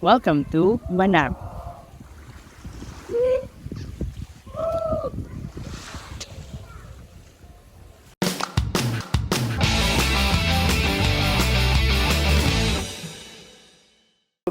Welcome to Manap.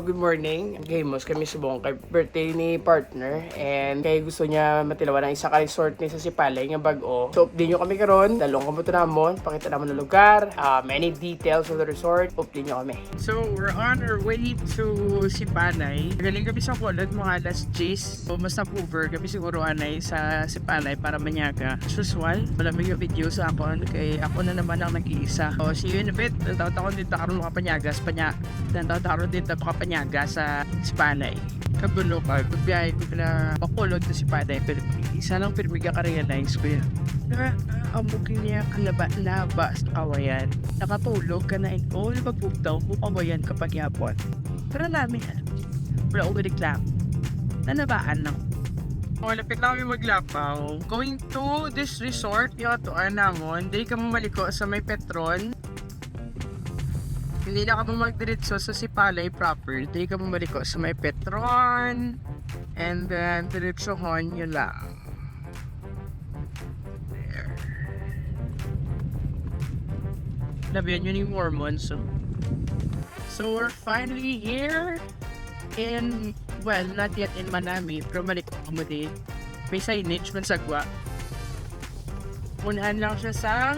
Good morning. Gamos kami subong kay birthday ni partner and kay gusto niya matilawan ang isa ka resort ni sa Sipalay nga bag-o. So update nyo kami karon, dalong kamo to namon, pakita namon ang lugar, many details of the resort, update nyo kami. So we're on our way to Sipalay. Galing kami sa Kulod mga alas 10. So mas na-over kami siguro anay sa Sipalay para manyaga. As usual, malamig yung video sa ako kay ako na naman ang nag-iisa. So see you in a bit. Taon-taon dito karon makapanyaga sa taon-taon dito makapanyaga sa Sipalay. Kabulo ka, biyahe ko na pakulod na Sipalay. Pero isa lang pero ka realize ko yan. Amukin niya kalaba sa kawayan. Nakatulog ka na in all pagbugtaw kung kawayan kapag yapon. Pero namin wala ko reklamo. Nanabaan lang. Lapit na kami maglapaw. Going to this resort, yung atuan namon, di ka mamaliko sa may Petron. Hindi na ka magdiretso sa Sipalay proper. Di ka mamaliko sa may Petron. And then, diretsohon yun lang. There. Labihan yun yung Mormons. So, we're finally here in, well, not yet in Manami, pero maliko mo din. May signage man sagwa. Unahan lang siya sa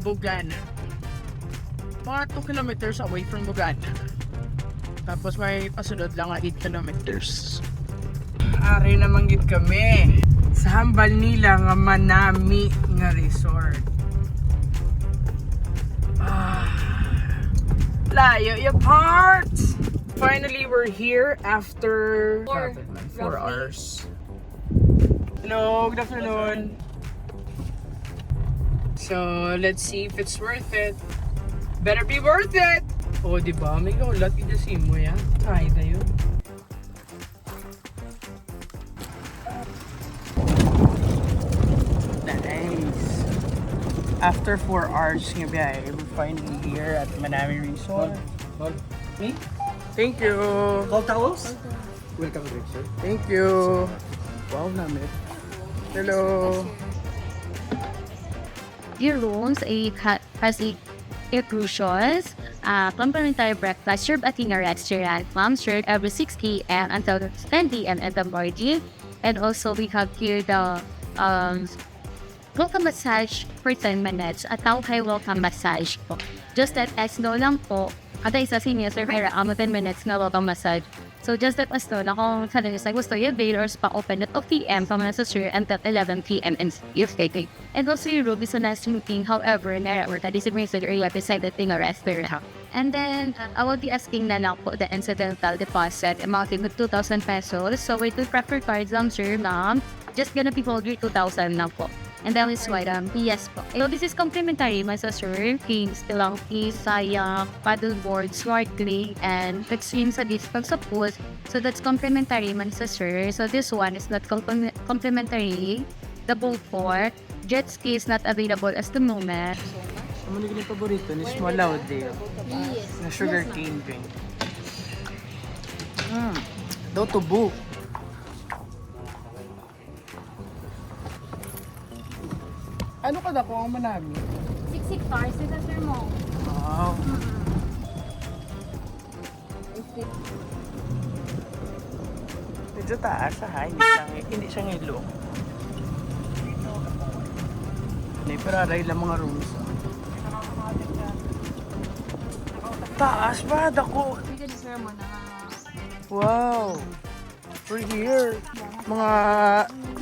Bugana. Mga 2 kilometers away from Bugana. Tapos may pasunod lang 8 kilometers. Ari naman gid kami sa hambal nila nga Manami nga resort. Layo yung parts! Finally, we're here after 4 hours. Hello, good afternoon. So, let's see if it's worth it. Better be worth it! Oh, di ba? May kaulat kinasim mo yan. Kahit na yun. Nice. After 4 hours nga biyahe, we're finally here at Manami Resort. Me? Thank you. All towels? Welcome to sir. Thank you. Wow namin. Hello. Your rooms has inclusions, complimentary breakfast served at a restaurant, mom served every 6 p.m. until 10 p.m. in the morning. And also we have here the welcome massage for 10 minutes. At Tauhay welcome massage po. Just let us know lang po. At isa senior sir, may 10 minutes na welcome massage. So just let us know na kung saan nyo sa gusto yung avail or spa open at 2 p.m. from necessary until 11 p.m. in your stay. And also your room is a nice looking, however, na-report that is administered area beside the thing or restaurant. And then, I will be asking na lang po the incidental deposit amounting to 2,000 pesos. So we do prefer cards lang sir, ma'am. Just gonna be hold your 2,000 na po. And then it's white yes po. So this is complimentary man sa sir. Kings, tilangki, sayang, paddleboard, snorkeling, and extreme sa discount sa pool. So that's complimentary man sa sir. So this one is not complimentary. The boat for jet ski is not available as the moment. Ano yung paborito ni Smalaw Dale? Yes. Na sugar cane drink. Daw tubo. Ano ka na kung ang Manami? 6 cars, ito sir mo. Wow. Medyo taas ha, hindi siya ngilo. Pero aray lang mga rooms. Taas ba? Dako. Sige sir mo na. Wow. We're here.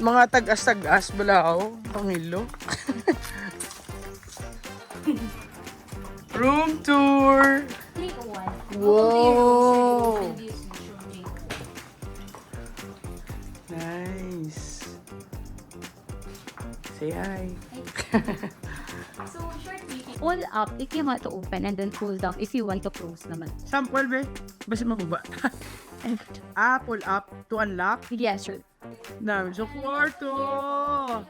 Mga tagas-tagas balaw. Pangilo. Room tour. 301. Wow. Nice. Say hi. So shortly, pull up if you want to open and then pull down if you want to close naman. Sample be. Basta mababa. Pull up to unlock. Yes sir. Dami sa kwarto.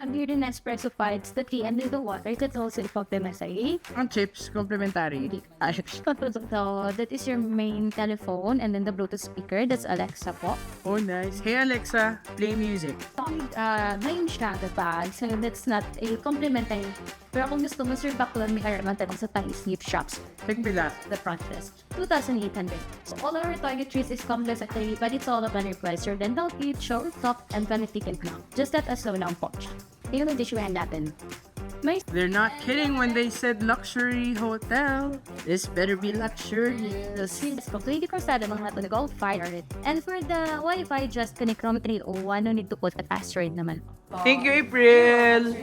Ang here in espresso pipes, the tea and the water that's also complimentary. Ang chips, complimentary. So that is your main telephone and then the Bluetooth speaker, that's Alexa po. Oh, nice. Hey Alexa, play music. Ngayon siya the bag, so that's not a complimentary. Pero kung gusto mo, sir, baklan may araman tanong sa Thai sleep shops. Pagpila. The front desk, 2,800. So all our toiletries is complimentary, but it's all about your price. Your dental kit, shower top, and connecticut now. Just let us know now po. Tingnan mo yung tissue natin. May They're not kidding when they said luxury hotel. This better be luxurious. Yes, po, 24/7 mga nag-all fire it. And for the Wi-Fi, just connect from 301, no need to put a password naman. Thank you, April.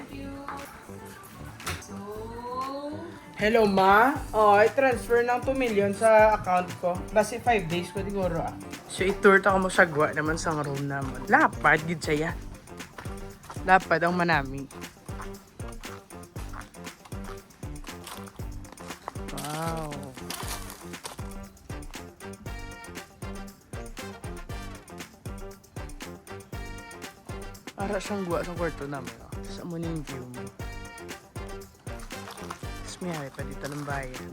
Hello, ma. Oh, i-transfer ng 2 million sa account ko. Basi 5 days ko siguro ah. So, i-tour ta ko mo sagwa naman sa room naman. Lapad, gid saya. Lapad ang manami. Wow. Para siyang guwa sa kwarto namin. Oh. Sa mo yung view mo. Tapos may pa dito ng bayan.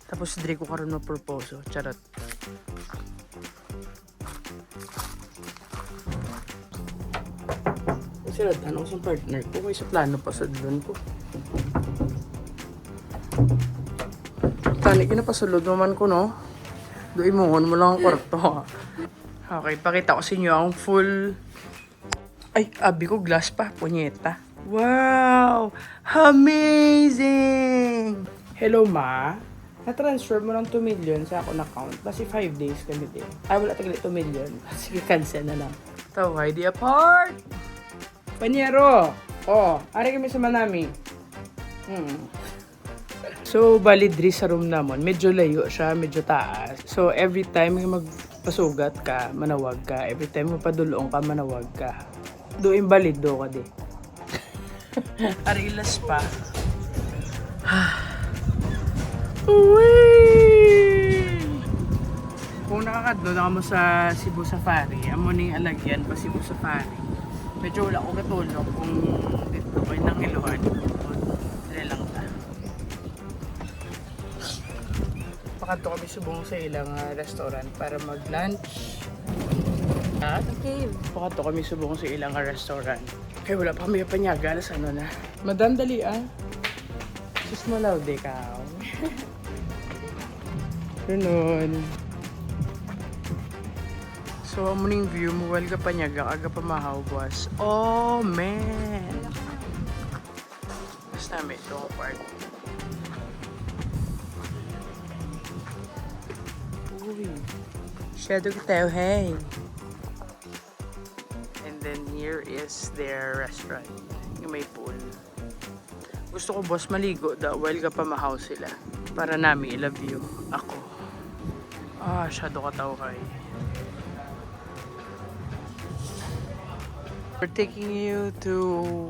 Tapos dire ko karon ma-propose. Charot. Sila tanong sa partner ko kay sa plano pa sa doon ko. Tani kinapasulod naman ko no. Doon mo lang ang kwarto. Okay, pakita ko sa inyo ang full. Ay, abi ko glass pa, punyeta. Wow! Amazing! Hello, ma. Na-transfer mo ng 2 million sa akong account. Basi 5 days kami din. Ay, wala tagli 2 million. Sige, cancel na lang. Taway, di apart! Panyero! Oh, ari kami sa Manami. So, bali diri sa room namon, medyo layo siya, medyo taas. So, every time yung magpasugat ka, manawag ka. Every time mapadulong ka, manawag ka. Doon balido ka di. Arilas pa. Uwi! Kung nakakadlo na mo sa Cebu Safari, amo ning alagyan pa Cebu Safari. Medyo wala ko katulog kung dito ko nang iluhan. Dali lang ta. Pakadto kami subong sa ilang restaurant para mag-lunch. Okay. Pakadto kami subong sa ilang restaurant. Kaya wala pa kami panyaga na sa ano na. Madam, dali ah. Sus mo loud eh ka. Ganun. So, amuning view mo, well ka panyaga, aga pa mahaw, boss. Oh, man! Mas namin itong part. Uy. Shadow ka tayo, hey! And then here is their restaurant. Yung may pool. Gusto ko, boss, maligo daw while ka pa mahaw sila. Para namin i-love you. Ako. Ah, shadow ka tao kay. We're taking you to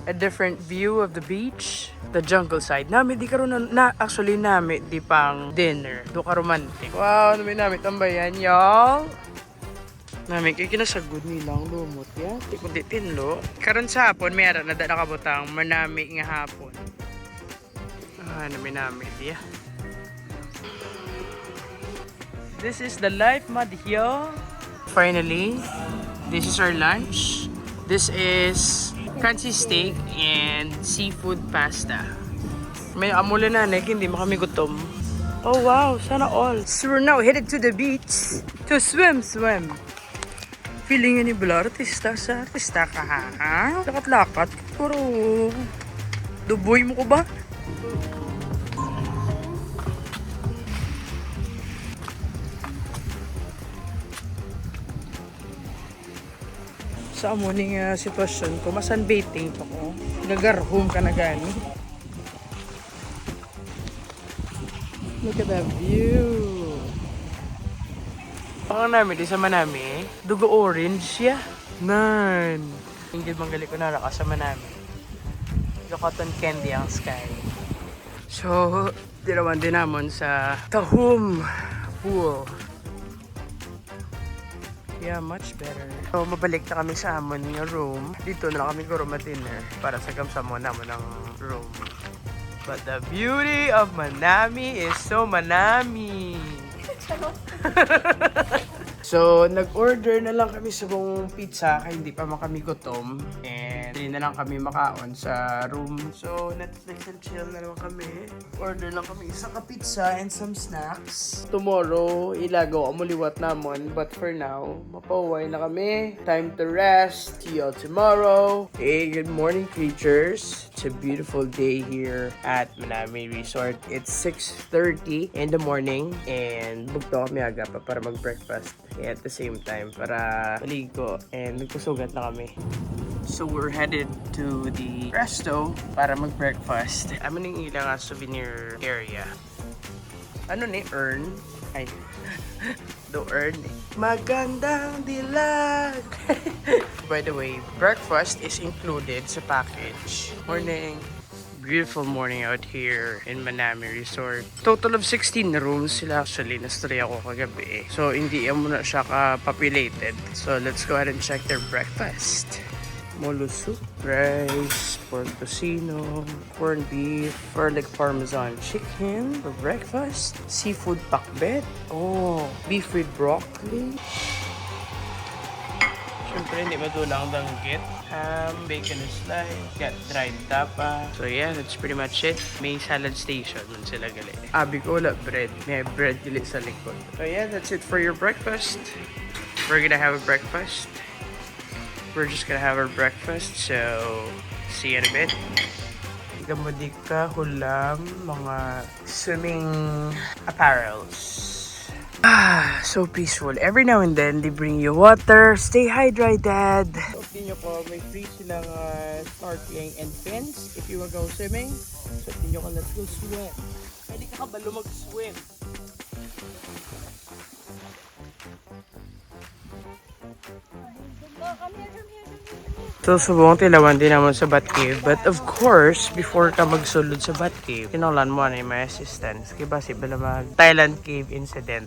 a different view of the beach, the jungle side. Nami di karon na actually nami di pang dinner. Do ka romantic. Wow, nami tambayan, y'all. Nami kay kinasagod nilang lumot ya. Di kundi tinlo. Karon sa hapon may ara na da nakabutang manami nga hapon. Ah, nami di. This is the life, Madhyo. Finally, this is our lunch. This is crunchy steak and seafood pasta. May amula na, hindi mo kami gutom. Oh wow, sana all. So we're now headed to the beach to swim. Feeling ni Bula, artista ka ha? Lakat-lakat, pero duboy mo ko ba? Sa amo ning sitwasyon ko, masunbathing pa ko. Nagarhom ka na gani. Look at that view. Ang namin, di sa Manami, dugo orange siya. Nan. Ingrid manggali ko na kasama namin. The cotton candy ang sky. So, dirawan din namon sa Tahum Pool. Yeah, much better. So, mabalik na kami sa amon nga room. Dito na lang kami guro dinner para sa kamsamo naman ng room. But the beauty of Manami is so Manami. So, nag-order na lang kami sa buong pizza kaya hindi pa man kami gutom. And hindi na lang kami makaon sa room. So, Netflix and chill na lang kami. Order lang kami isang pizza and some snacks. Tomorrow, ilagaw ang muliwat namon. But for now, mapauway na kami. Time to rest. See you all tomorrow. Hey, good morning, creatures. It's a beautiful day here at Manami Resort. It's 6:30 in the morning. And bugto kami aga pa para mag-breakfast. At the same time, para maligo and nagkusugat na kami. So we're headed to the resto para mag-breakfast. I'm in ilang souvenir area. Ano ni Earn? Ay, the Earn. Magandang dilag! By the way, breakfast is included sa package. Morning! Beautiful morning out here in Manami Resort. Total of 16 rooms sila actually. Nastry ako kagabi eh. So, hindi muna siya ka-populated. So, let's go ahead and check their breakfast. Molo soup, rice, pork tocino, corned beef, garlic parmesan chicken for breakfast, seafood pakbet, beef with broccoli. Siyempre, hindi madulang danggit. Ham, bacon and slice, got dried tapa. So yeah, that's pretty much it. May salad station dun sila gali. Abi ko wala bread. May bread gali sa likod. So yeah, that's it for your breakfast. We're gonna have a breakfast. We're just gonna have our breakfast. So, see you in a bit. Gamudi ka, hulam, mga swimming apparels. So peaceful. Every now and then, they bring you water. Stay hydrated. So, tingin nyo ko, may free silang snorkeling and fins if you will go swimming. So, tingin nyo ko, let's go swim. Pwede ka kabalo mag-swim. So, subong tilawan din naman sa Bat Cave. But of course, before ka magsulod sa Bat Cave, kinaulan mo na yung may assistance. Kaya si bala mag Thailand Cave incident.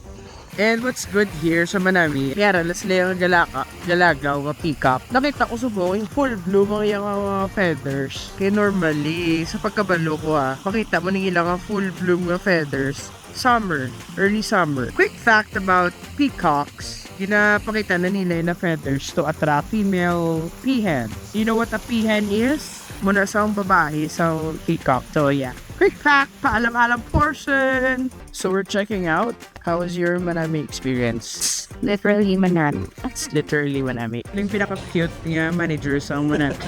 And what's good here sa Manami, kaya let's lay ang galagaw, peacock. Nakita ko subong yung full bloom ang iyang feathers. Kaya normally, sa pagkabalo ko makita mo nang ilang full bloom ng feathers. Summer, early summer. Quick fact about peacocks. Ginapakita na nila na feathers to attract female peahen. You know what a peahen is? Muna sa babae sa peacock. So yeah. Quick fact, paalam-alam portion. So we're checking out. How was your Manami experience? Literally, Manami. It's literally Manami. Yung pinaka-cute niya manager sa Manami.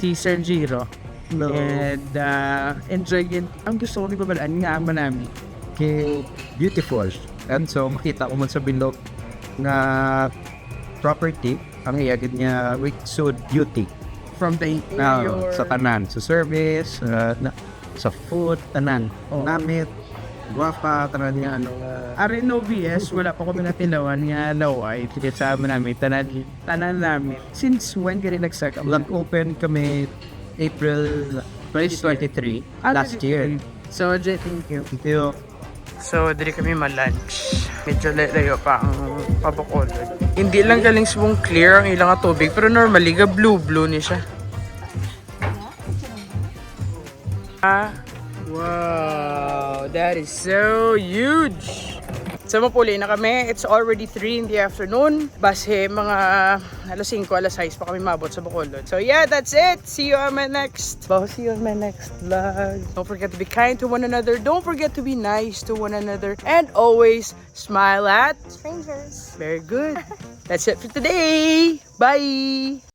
Si Sir Jiro. No. And enjoying. Ang gusto ko ni babalaan nga ang Manami. Okay, beautiful. And so, makita ko man sa bilog na property, ang iyagid niya with so beauty. From the interior. Sa tanan, sa service, sa food, tanan. Namit, guwapa, tanan niya, Ari no BS, wala pa kami natilawan nga laway. Kaya sa namin, tanan namin. Since when ka rin nag-start? Nag-open kami April 2023, last year. So, Jay, thank you. Thank you. So, dili kami ma-lunch. Medyo layo pa ang pabakolod. Hindi lang galing subong clear ang ilang tubig, pero normally, blue-blue ni siya. Wow, that is so huge! So, mapuli na kami. It's already 3 in the afternoon. Base, mga alas 5, alas 6 pa kami mabot sa Bacolod. So, yeah, that's it. See you on my next vlog. Don't forget to be kind to one another. Don't forget to be nice to one another. And always smile at Strangers. very good. That's it for today. Bye!